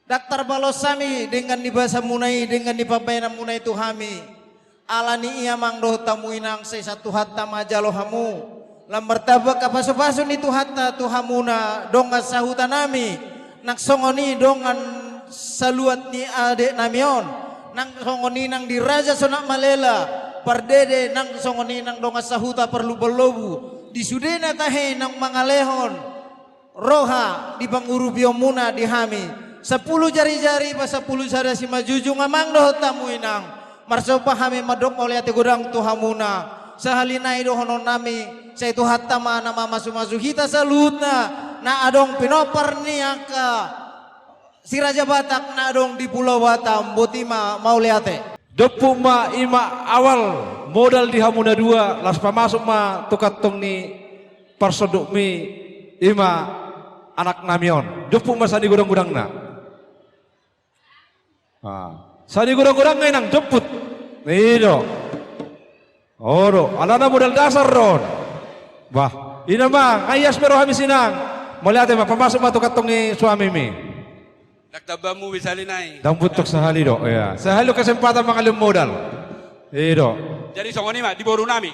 Daktar balosami dengan di bahasa munai dengan di pabayana munai tuhami. Alani ia mangdoh tamu inang say satu hatta majalohamu. Lambar tabak apa sepasu ni tuhatta tuhamuna dongan sahutanami. Nak songoni dongan saluat ni adek namion. Nang songoni nang diraja sonak malela. Pardede nang songoni nang dongan sahuta perlu belobu. Disudena tahe nang mangalehon. Roha di panguru biomuna dihami. 10 jari-jari pas 10 jari si majujung amang doh tamu inang marso pahami madok oleh ate godang tuhamuna sahalinai dohonon nami saya itu hatta mana mama masu kita salutna na adong pinopar niaka si Raja Batak na adong di Pulau Batam botima mau liate depu ma ima awal modal di Hamuna 2 las pamasuk ma tukatong ni persoduk mi ima anak namion depu ma sani gudang-gudang na sani gudang-gudang ngay nang jemput nido oro alana modal dasar ron bah ina ma ayas pero kami sinang maliate ma pamasuk ma tukatong ni suami mi Nagtabamu bisalinay. dang butok sahali do ya sahalo kesempatan mga modal ido Jadi songoni mah di boru nami.